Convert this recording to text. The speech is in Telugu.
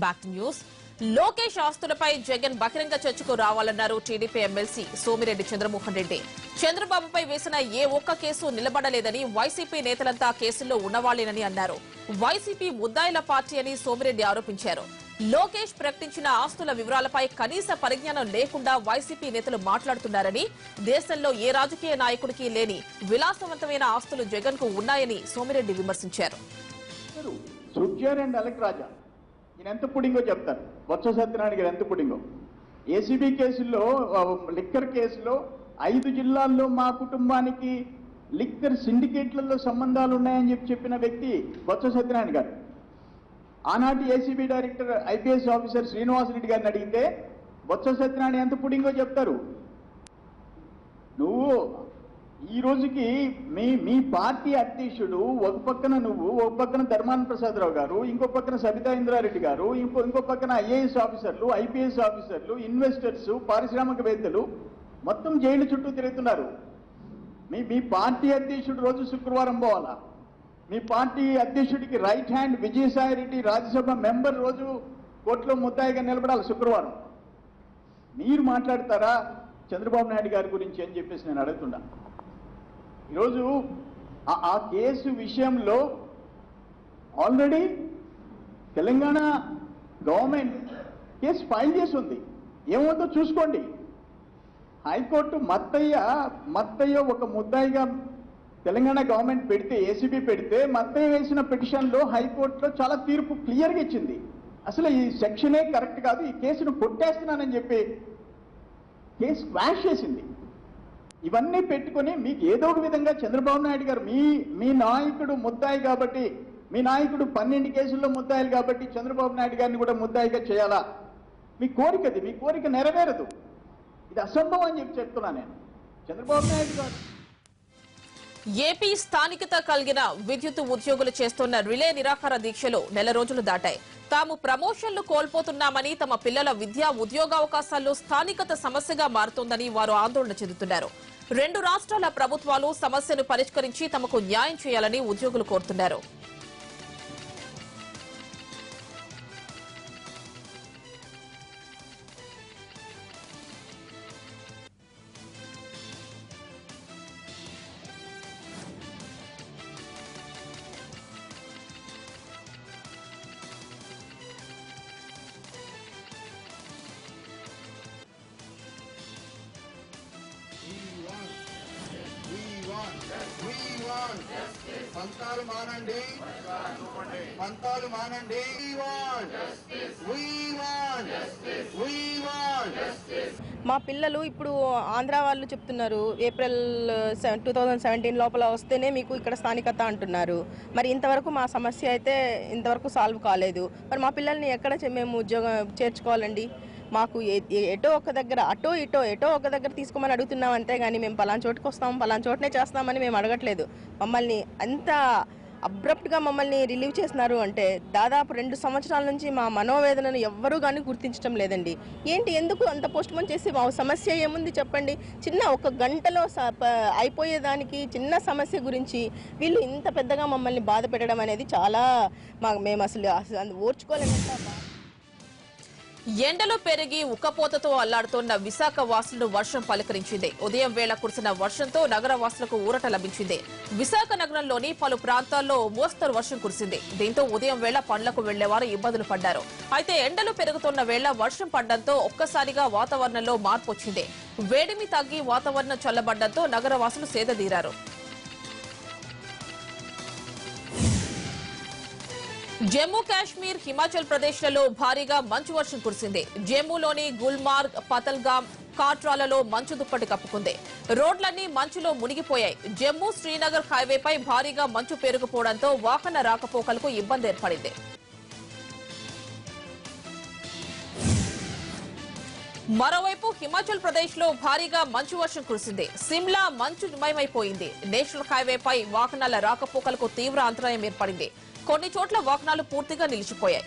Back to news. లోకేష్ ఆస్తులపై జగన్ బహిరంగ చర్చకు రావాలన్నారు టీడీపీ ఎమ్మెల్సీ సోమిరెడ్డి చంద్రమోహన్ రెడ్డి. చంద్రబాబుపై వేసిన ఏ ఒక్క కేసు నిలబడలేదని, వైసీపీ నేతలంతా కేసుల్లో ఉన్నవాళ్లేనని అన్నారు. వైసీపీ ముద్దాయిల పార్టీ అని సోమిరెడ్డి ఆరోపించారు. లోకేష్ ప్రకటించిన ఆస్తుల వివరాలపై కనీస పరిజ్ఞానం లేకుండా వైసీపీ నేతలు మాట్లాడుతున్నారని, దేశంలో ఏ రాజకీయ నాయకుడికి లేని విలాసవంతమైన ఆస్తులు జగన్ కు ఉన్నాయని సోమిరెడ్డి విమర్శించారు. ఈయన ఎంత పుడింగో చెప్తారు. బొత్స సత్యనారాయణ గారు ఎంత పుడింగో. ఏసీబీ కేసుల్లో, లిక్కర్ కేసులో 5 జిల్లాల్లో మా కుటుంబానికి లిక్కర్ సిండికేట్లలో సంబంధాలు ఉన్నాయని చెప్పిన వ్యక్తి బొత్స సత్యనారాయణ గారు. ఆనాటి ACB director IPS officer Srinivasa Reddy గారిని అడిగితే బొత్స సత్యనారాయణ ఎంత పుడింగో చెప్తారు. నువ్వు ఈ రోజుకి మీ పార్టీ అధ్యక్షుడు ఒక పక్కన నువ్వు, ఒక పక్కన ధర్మాన ప్రసాదరావు గారు, ఇంకో పక్కన సబితా ఇంద్రారెడ్డి గారు, ఇంకో పక్కన ఐఏఎస్ ఆఫీసర్లు, ఐపీఎస్ ఆఫీసర్లు, ఇన్వెస్టర్స్, పారిశ్రామికవేత్తలు మొత్తం జైలు చుట్టూ తిరుగుతున్నారు. మీ పార్టీ అధ్యక్షుడు రోజు శుక్రవారం పోవాలా? మీ పార్టీ అధ్యక్షుడికి right hand Vijayasai Reddy Rajya Sabha member రోజు కోర్టులో ముద్దాయిగా నిలబడాలి శుక్రవారం. మీరు మాట్లాడతారా చంద్రబాబు నాయుడు గారి గురించి అని చెప్పేసి నేను అడుగుతున్నా. ఈరోజు ఆ కేసు విషయంలో already Telangana government case file చేసి ఉంది. ఏమవుతుందో చూసుకోండి. హైకోర్టు మత్తయ్య ఒక ముద్దాయిగా తెలంగాణ గవర్నమెంట్ పెడితే, ఏసీబీ పెడితే, మత్తయ్య వేసిన పిటిషన్లో హైకోర్టులో చాలా తీర్పు క్లియర్గా ఇచ్చింది. అసలు ఈ సెక్షనే కరెక్ట్ కాదు, ఈ కేసును కొట్టేస్తున్నానని చెప్పి కేసు క్వాష్ చేసింది. ఇవన్నీ పెట్టుకుని మీకు ఏదో ఒక విధంగా చంద్రబాబు నాయుడు గారు మీ నాయకుడు ముద్దాయి కాబట్టి, మీ నాయకుడు 12 కేసుల్లో ముద్దాయిలు కాబట్టి చంద్రబాబు నాయుడు గారిని కూడా ముద్దాయిగా చేయాలా? మీ కోరికది, మీ కోరిక నెరవేరదు. ఇది అసంభవం అని చెప్తున్నా నేను. చంద్రబాబు నాయుడు గారు ఏపీ స్థానికత కలిగిన విద్యుత్ ఉద్యోగులు చేస్తున్న రిలే నిరాహార దీక్షలు నెల రోజులు దాటాయి. తాము ప్రమోషన్లు కోల్పోతున్నామని, తమ పిల్లల విద్యా ఉద్యోగావకాశాల్లో స్థానికత సమస్యగా మారుతోందని వారు ఆందోళన చెందుతున్నారు. 2 రాష్ట్రాల ప్రభుత్వాలు సమస్యను పరిష్కరించి తమకు న్యాయం చేయాలని ఉద్యోగులు కోరుతున్నారు. పంతాలు మానండి, పంతాలు మానండి. మా పిల్లలు ఇప్పుడు ఆంధ్ర వాళ్ళు చెప్తున్నారు ఏప్రిల్ 2017 లోపల వస్తేనే మీకు ఇక్కడ స్థానికత అంటున్నారు. మరి ఇంతవరకు మా సమస్య అయితే ఇంతవరకు సాల్వ్ కాలేదు. మరి మా పిల్లల్ని ఎక్కడ మేము ఉద్యోగం చేర్చుకోవాలండి? మాకు ఎటో ఒక దగ్గర, ఎటో ఒక దగ్గర తీసుకోమని అడుగుతున్నాం అంతేగాని మేము పలానా చోటుకు వస్తాం, పలానా చోటనే చేస్తామని మేము అడగట్లేదు. మమ్మల్ని అంత అబ్రప్ట్గా మమ్మల్ని రిలీవ్ చేస్తున్నారు అంటే దాదాపు 2 సంవత్సరాల నుంచి మా మనోవేదనను ఎవ్వరూ కానీ గుర్తించడం లేదండి. ఏంటి, ఎందుకు అంత పోస్ట్పోన్ చేసి మా సమస్య ఏముంది చెప్పండి? చిన్న 1 గంటలో అయిపోయేదానికి చిన్న సమస్య గురించి వీళ్ళు ఇంత పెద్దగా మమ్మల్ని బాధ పెట్టడం అనేది చాలా మేము అసలు ఓర్చుకోలేమంట. ఎండలు పెరిగి ఉక్కపోతతో అల్లాడుతోన్న విశాఖ వాసులను వర్షం పలకరించింది. ఉదయం వేళ కురిసిన వర్షంతో నగర వాసులకు ఊరట లభించింది. విశాఖ నగరంలోని పలు ప్రాంతాల్లో మోస్తరు వర్షం కురిసింది. దీంతో ఉదయం వేళ పనులకు వెళ్లేవారు ఇబ్బందులు పడ్డారు. అయితే ఎండలు పెరుగుతున్న వేళ వర్షం పడడంతో ఒక్కసారిగా వాతావరణంలో మార్పు వచ్చింది. వేడిమి తగ్గి వాతావరణం చల్లబడ్డంతో నగర వాసులు సేదదీరారు. జమ్మూ కాశ్మీర్, హిమాచల్ ప్రదేశ్ లలో భారీగా మంచు వర్షం కురిసింది. జమ్మూలోని గుల్మార్గ్, పతల్గామ్, కాట్రాలలో మంచు దుప్పటి కప్పుకుంది. రోడ్లన్నీ మంచులో మునిగిపోయాయి. జమ్మూ శ్రీనగర్ హైవేపై భారీగా మంచు పేరుకుపోవడంతో వాహన రాకపోకలకు ఇబ్బంది ఏర్పడింది. మరోవైపు హిమాచల్ ప్రదేశ్ లో భారీగా మంచు వర్షం కురిసింది. సిమ్లా మంచుమయమైపోయింది. నేషనల్ హైవేపై వాహనాల రాకపోకలకు తీవ్ర అంతరాయం ఏర్పడింది. కొన్ని చోట్ల వాహనాలు పూర్తిగా నిలిచిపోయాయి.